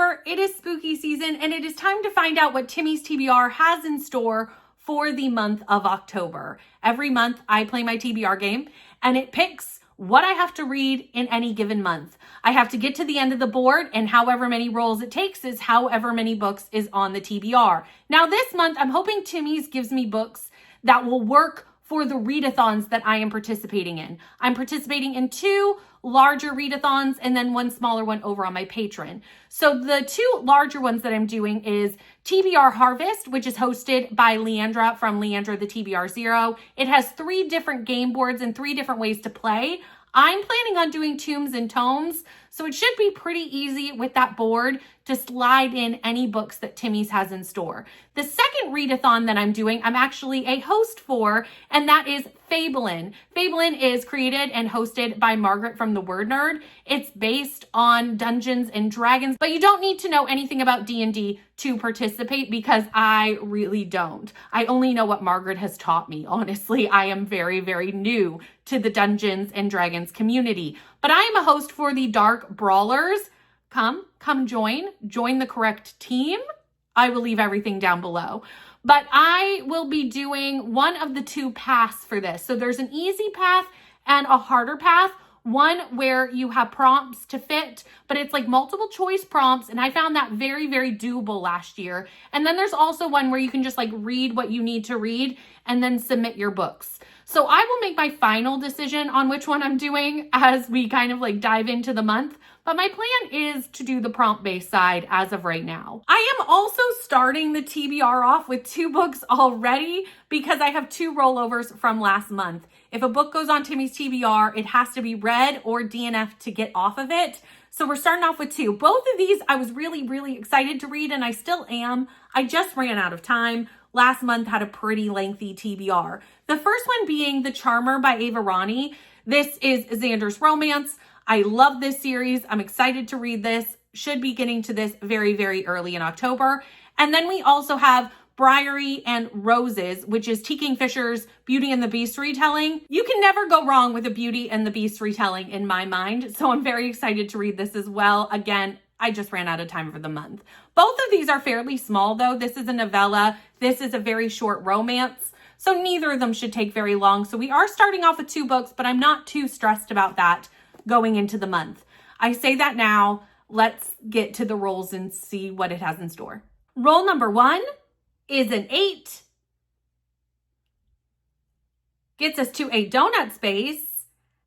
October, it is spooky season, and it is time to find out what Timmy's TBR has in store for the month of October. Every month I play my TBR game, and it picks what I have to read in any given month. I have to get to the end of the board, and however many rolls it takes is however many books is on the TBR. Now this month, I'm hoping Timmy's gives me books that will work for the readathons that I am participating in. I'm participating in 2 larger readathons and then 1 smaller one over on my Patreon. So the 2 larger ones that I'm doing is TBR Harvest, which is hosted by Leandra from Leandra the TBR Zero. It has 3 different game boards and 3 different ways to play. I'm planning on doing tombs and tomes, so it should be pretty easy with that board to slide in any books that Timmy's has in store. The second readathon that I'm doing, I'm actually a host for, and that is FABLEN. FABLEN is created and hosted by Margaret from The Word Nerd. It's based on Dungeons and Dragons, but you don't need to know anything about D&D to participate because I really don't. I only know what Margaret has taught me. Honestly, I am very, very new to the Dungeons and Dragons community, but I am a host for the Dark Brawlers. Come join the correct team. I will leave everything down below. But I will be doing one of the 2 paths for this. So there's an easy path and a harder path. One where you have prompts to fit, but it's like multiple choice prompts. And I found that very, very doable last year. And then there's also one where you can just like read what you need to read and then submit your books. So I will make my final decision on which one I'm doing as we kind of like dive into the month. But my plan is to do the prompt-based side as of right now. I am also starting the TBR off with 2 books already because I have 2 rollovers from last month. If a book goes on Timmy's TBR, it has to be read or DNF to get off of it. So we're starting off with 2. Both of these I was really, really excited to read, and I still am. I just ran out of time. Last month had a pretty lengthy TBR. The first one being The Charmer by Ava Ronnie. This is Xander's romance. I love this series. I'm excited to read this. Should be getting to this very, very early in October. And then we also have Briary and Roses, which is T. Kingfisher's Beauty and the Beast retelling. You can never go wrong with a Beauty and the Beast retelling in my mind. So I'm very excited to read this as well. Again, I just ran out of time for the month. Both of these are fairly small though. This is a novella. This is a very short romance. So neither of them should take very long. So we are starting off with 2 books, but I'm not too stressed about that going into the month. I say that now. Let's get to the rolls and see what it has in store. Roll number 1 is an 8. Gets us to a donut space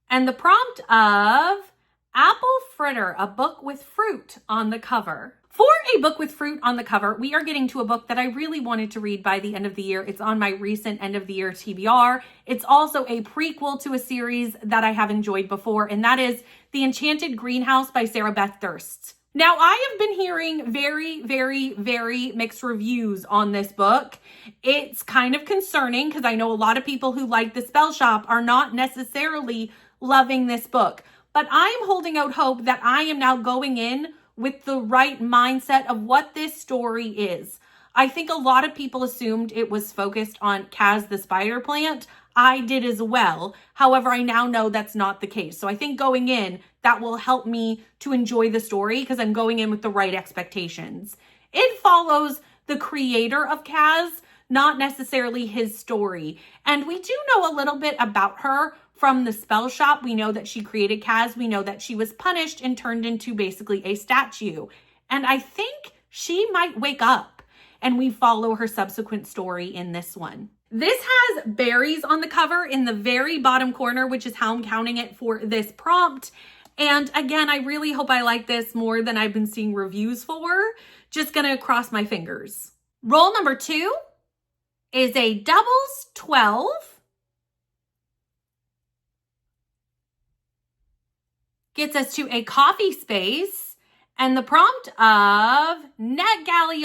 and the prompt of Apple Fritter, a book with fruit on the cover. For a book with fruit on the cover, we are getting to a book that I really wanted to read by the end of the year. It's on my recent end of the year TBR. It's also a prequel to a series that I have enjoyed before, and that is The Enchanted Greenhouse by Sarah Beth Durst. Now, I have been hearing very, very, very mixed reviews on this book. It's kind of concerning because I know a lot of people who like The Spell Shop are not necessarily loving this book, but I am holding out hope that I am now going in with the right mindset of what this story is. I think a lot of people assumed it was focused on Kaz the spider plant. I did as well. However, I now know that's not the case. So I think going in, that will help me to enjoy the story because I'm going in with the right expectations. It follows the creator of Kaz, not necessarily his story. And we do know a little bit about her from The Spell Shop. We know that she created Kaz. We know that she was punished and turned into basically a statue. And I think she might wake up, and we follow her subsequent story in this one. This has berries on the cover in the very bottom corner, which is how I'm counting it for this prompt. And again, I really hope I like this more than I've been seeing reviews for. Just gonna cross my fingers. Roll number 2 is a doubles 12. Gets us to a coffee space and the prompt of NetGalley.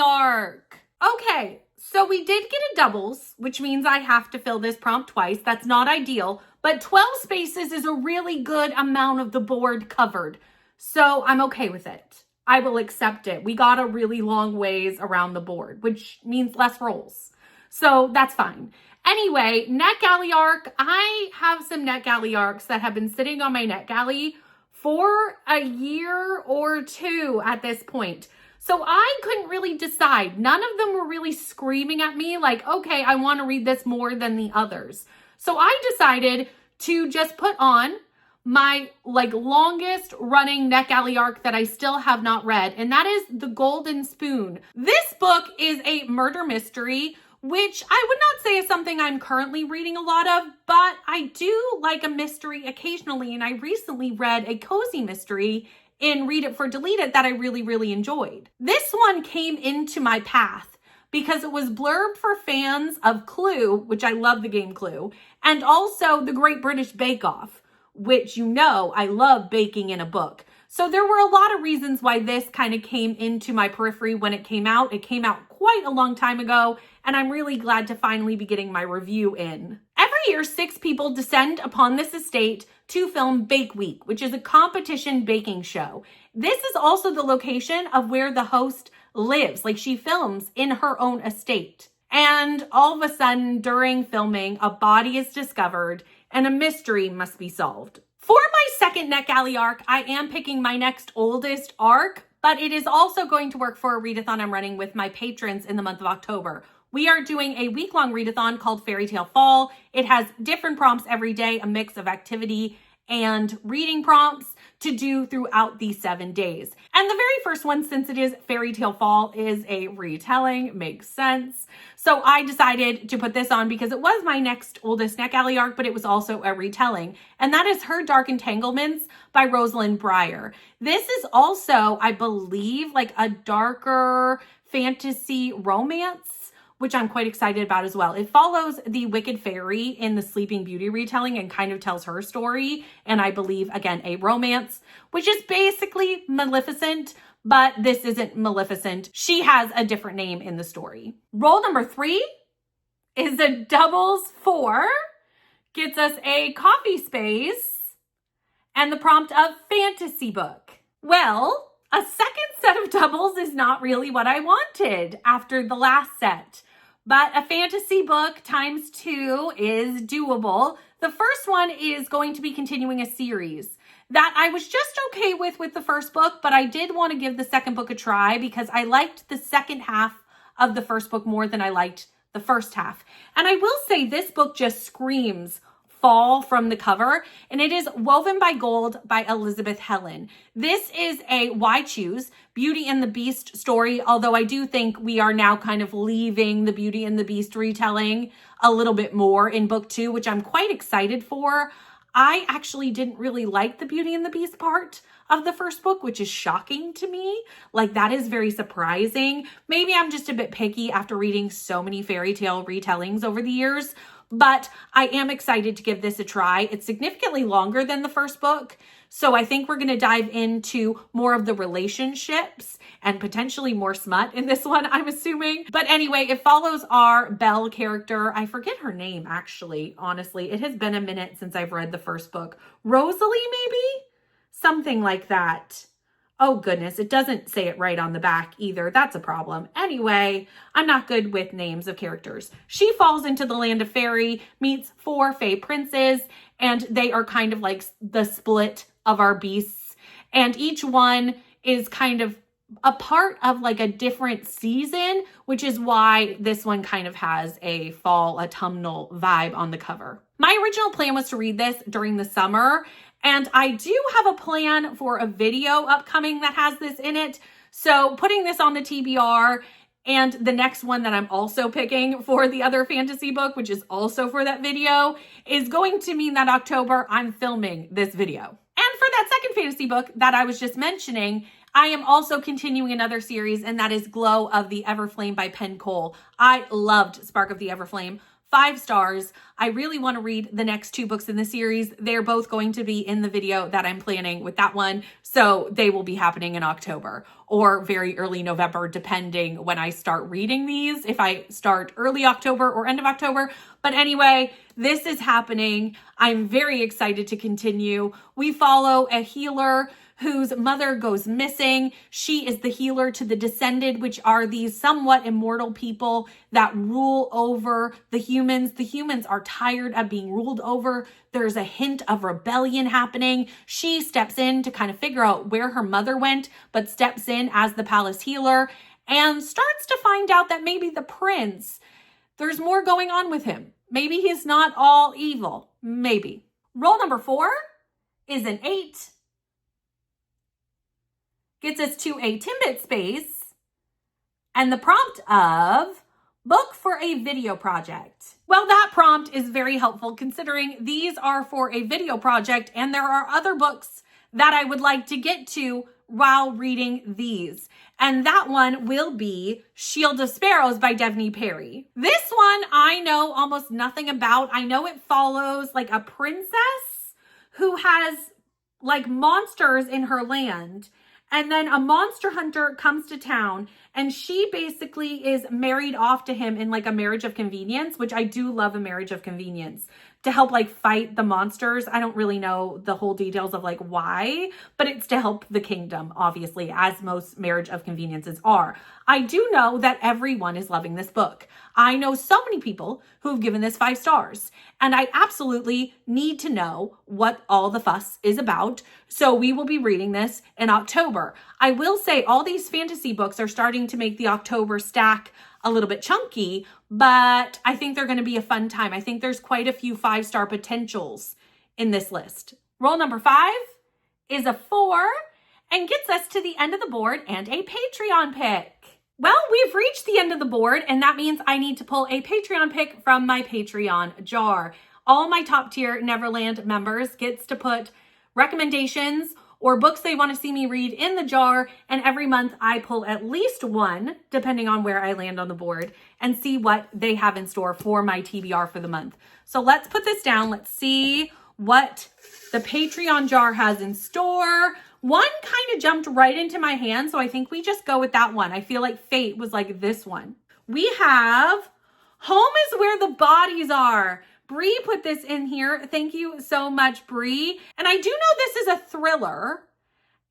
Okay, so we did get a doubles, which means I have to fill this prompt twice. That's not ideal, but 12 spaces is a really good amount of the board covered. So I'm okay with it. I will accept it. We got a really long ways around the board, which means less rolls. So that's fine. Anyway, NetGalley, I have some NetGalley that have been sitting on my NetGalley for a year or 2 at this point. So I couldn't really decide. None of them were really screaming at me like, okay, I want to read this more than the others. So I decided to just put on my longest running NetGalley arc that I still have not read, and that is The Golden Spoon. This book is a murder mystery, which I would not say is something I'm currently reading a lot of, but I do like a mystery occasionally, and I recently read a cozy mystery in Read It for Delete It that I really, really enjoyed. This one came into my path because it was blurbed for fans of Clue, which I love the game Clue, and also The Great British Bake Off, which I love baking in a book. So there were a lot of reasons why this kind of came into my periphery when it came out. It came out quite a long time ago, and I'm really glad to finally be getting my review in. Every year, 6 people descend upon this estate to film Bake Week, which is a competition baking show. This is also the location of where the host lives, she films in her own estate. And all of a sudden, during filming, a body is discovered and a mystery must be solved. For my second NetGalley arc, I am picking my next oldest arc, but it is also going to work for a readathon I'm running with my patrons in the month of October. We are doing a week-long readathon called Fairy Tale Fall. It has different prompts every day, a mix of activity and reading prompts to do throughout these 7 days. And the very first one, since it is Fairy Tale Fall, is a retelling. Makes sense. So I decided to put this on because it was my next oldest NetGalley arc, but it was also a retelling. And that is Her Dark Entanglements by Rosalind Breyer. This is also, I believe, a darker fantasy romance, which I'm quite excited about as well. It follows the Wicked Fairy in the Sleeping Beauty retelling and kind of tells her story. And I believe, again, a romance, which is basically Maleficent, but this isn't Maleficent. She has a different name in the story. Roll number 3 is a doubles 4, gets us a coffee space, and the prompt of fantasy book. Well, a second set of doubles is not really what I wanted after the last set. But a fantasy book times 2 is doable. The first one is going to be continuing a series that I was just okay with the first book, but I did want to give the second book a try because I liked the second half of the first book more than I liked the first half. And I will say this book just screams fall from the cover, and it is Woven by Gold by Elizabeth Helen. This is a Why Choose Beauty and the Beast story, although I do think we are now kind of leaving the Beauty and the Beast retelling a little bit more in book 2, which I'm quite excited for. I actually didn't really like the Beauty and the Beast part of the first book, which is shocking to me. That is very surprising. Maybe I'm just a bit picky after reading so many fairy tale retellings over the years, but I am excited to give this a try. It's significantly longer than the first book, so I think we're going to dive into more of the relationships and potentially more smut in this one, I'm assuming. But anyway, it follows our Belle character. I forget her name, actually, honestly. It has been a minute since I've read the first book. Rosalie, maybe? Something like that. Oh goodness, it doesn't say it right on the back either. That's a problem. Anyway, I'm not good with names of characters. She falls into the land of fairy, meets 4 fae princes, and they are kind of like the split of our beasts. And each one is kind of a part of a different season, which is why this one kind of has a fall autumnal vibe on the cover. My original plan was to read this during the summer, and I do have a plan for a video upcoming that has this in it. So putting this on the TBR and the next one that I'm also picking for the other fantasy book, which is also for that video, is going to mean that October I'm filming this video. And for that second fantasy book that I was just mentioning, I am also continuing another series, and that is Glow of the Everflame by Penn Cole. I loved Spark of the Everflame. 5 stars. I really want to read the next 2 books in the series. They're both going to be in the video that I'm planning with that one, so they will be happening in October or very early November, depending when I start reading these, if I start early October or end of October. But anyway, this is happening. I'm very excited to continue. We follow a healer whose mother goes missing. She is the healer to the descended, which are these somewhat immortal people that rule over the humans. The humans are tired of being ruled over. There's a hint of rebellion happening. She steps in to kind of figure out where her mother went, but steps in as the palace healer and starts to find out that maybe the prince, there's more going on with him. Maybe he's not all evil. Maybe. Roll number 4 is an 8. Gets us to a Timbit space and the prompt of book for a video project. Well, that prompt is very helpful considering these are for a video project and there are other books that I would like to get to while reading these. And that one will be Shield of Sparrows by Devney Perry. This one I know almost nothing about. I know it follows like a princess who has like monsters in her land. And then a monster hunter comes to town and she basically is married off to him in like a marriage of convenience, which I do love a marriage of convenience, to help like fight the monsters. I don't really know the whole details of like why, but it's to help the kingdom, obviously, as most marriage of conveniences are. I do know that everyone is loving this book. I know so many people who have given this 5 stars, and I absolutely need to know what all the fuss is about. So we will be reading this in October. I will say all these fantasy books are starting to make the October stack a little bit chunky, but I think they're going to be a fun time. I think there's quite a few 5-star potentials in this list. Roll number 5 is a 4 and gets us to the end of the board and a Patreon pick. Well, we've reached the end of the board, and that means I need to pull a Patreon pick from my Patreon jar. All my top tier Neverland members gets to put recommendations or books they want to see me read in the jar, and every month I pull at least one, depending on where I land on the board, and see what they have in store for my TBR for the month. So let's put this down. Let's see what the Patreon jar has in store. One kind of jumped right into my hand, so I think we just go with that one. I feel like fate was like this one. We have Home is Where the Bodies Are. Bree put this in here. Thank you so much, Bree. And I do know this is a thriller.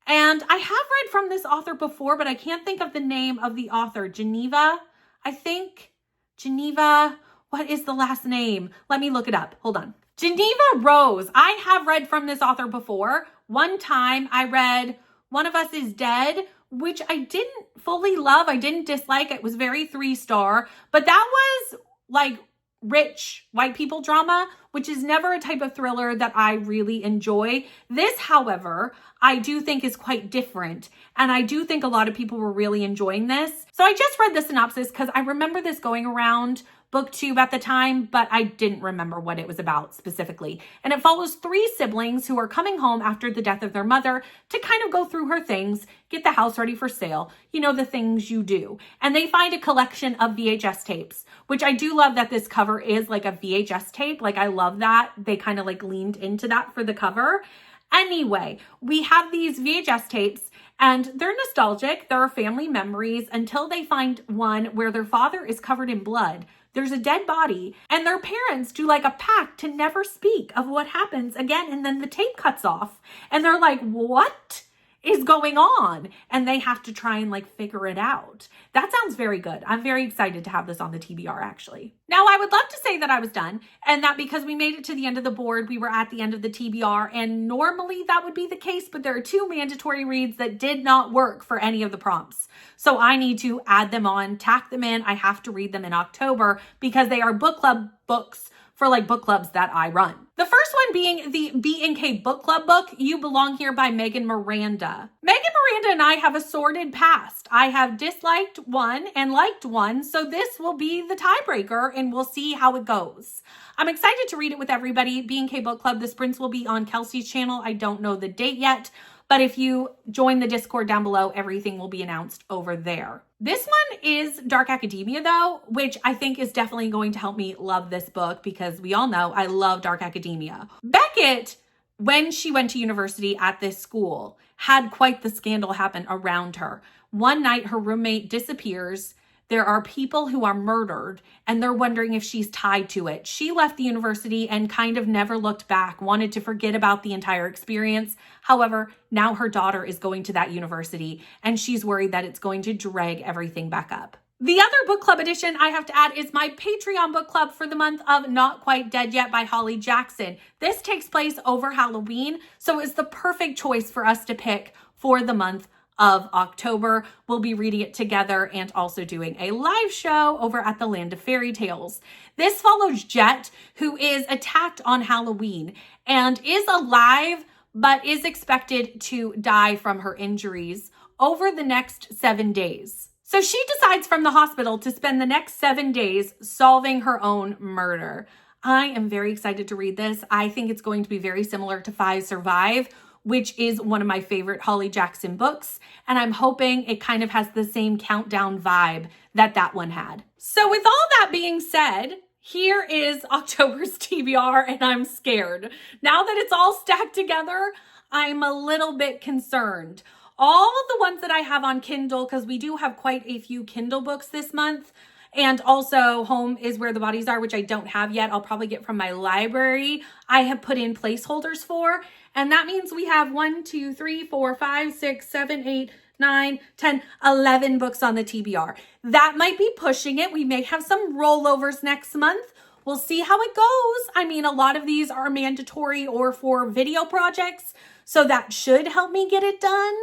And I have read from this author before, but I can't think of the name of the author. Geneva, I think. Geneva, what is the last name? Let me look it up. Hold on. Geneva Rose. I have read from this author before. One time I read One of Us is Dead, which I didn't fully love. I didn't dislike. It was very 3-star, but that was like rich white people drama, which is never a type of thriller that I really enjoy. This, however, I do think is quite different. And I do think a lot of people were really enjoying this. So I just read the synopsis because I remember this going around BookTube at the time, but I didn't remember what it was about specifically. And it follows 3 siblings who are coming home after the death of their mother to kind of go through her things, get the house ready for sale, you know, the things you do. And they find a collection of VHS tapes, which I do love that this cover is like a VHS tape. Like I love that they kind of like leaned into that for the cover. Anyway, we have these VHS tapes and they're nostalgic. There are family memories until they find one where their father is covered in blood. There's a dead body and their parents do like a pact to never speak of what happens again. And then the tape cuts off and they're like, what is going on? And they have to try and like figure it out. That sounds very good. I'm very excited to have this on the TBR actually. Now I would love to say that I was done and that because we made it to the end of the board, we were at the end of the TBR, and normally that would be the case, but there are 2 mandatory reads that did not work for any of the prompts. So I need to add them on, tack them in. I have to read them in October because they are book club books for like book clubs that I run. The first one being the B&K book club book, You Belong Here by Megan Miranda. Megan Miranda and I have a sordid past. I have disliked one and liked one, so this will be the tiebreaker and we'll see how it goes. I'm excited to read it with everybody. B&K Book Club, the sprints will be on Kelsey's channel. I don't know the date yet, but if you join the Discord down below, everything will be announced over there. This one is Dark Academia though, which I think is definitely going to help me love this book because we all know I love Dark Academia. Beckett, when she went to university at this school, had quite the scandal happen around her. One night her roommate disappears. there are people who are murdered and they're wondering if she's tied to it. She left the university and kind of never looked back, wanted to forget about the entire experience. However, now her daughter is going to that university and she's worried that it's going to drag everything back up. The other book club edition I have to add is my Patreon book club for the month of Not Quite Dead Yet by Holly Jackson. This takes place over Halloween, so it's the perfect choice for us to pick for the month of October. We'll be reading it together and also doing a live show over at the Land of Fairy Tales. This follows Jet, who is attacked on Halloween and is alive, but is expected to die from her injuries over the next 7 days. So she decides from the hospital to spend the next 7 days solving her own murder. I am very excited to read this. I think it's going to be very similar to Five Survive, which is one of my favorite Holly Jackson books. And I'm hoping it kind of has the same countdown vibe that one had. So with all that being said, here is October's TBR and I'm scared. Now that it's all stacked together, I'm a little bit concerned. All of the ones that I have on Kindle, because we do have quite a few Kindle books this month, and also Home is Where the Bodies Are, which I don't have yet. I'll probably get from my library. I have put in placeholders for, and that means we have 1, 2, 3, 4, 5, 6, 7, 8, 9, 10, 11 books on the TBR. That might be pushing it. We may have some rollovers next month. We'll see how it goes. I mean, a lot of these are mandatory or for video projects, so that should help me get it done.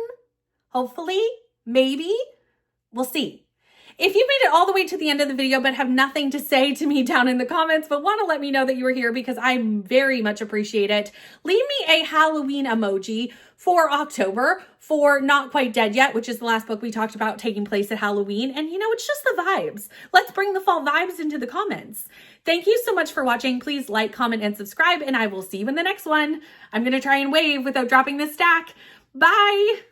Hopefully, maybe, we'll see. If you made it all the way to the end of the video but have nothing to say to me down in the comments, but want to let me know that you were here because I very much appreciate it, leave me a Halloween emoji for October for Not Quite Dead Yet, which is the last book we talked about taking place at Halloween. And you know, it's just the vibes. Let's bring the fall vibes into the comments. Thank you so much for watching. Please like, comment, and subscribe, and I will see you in the next one. I'm going to try and wave without dropping this stack. Bye!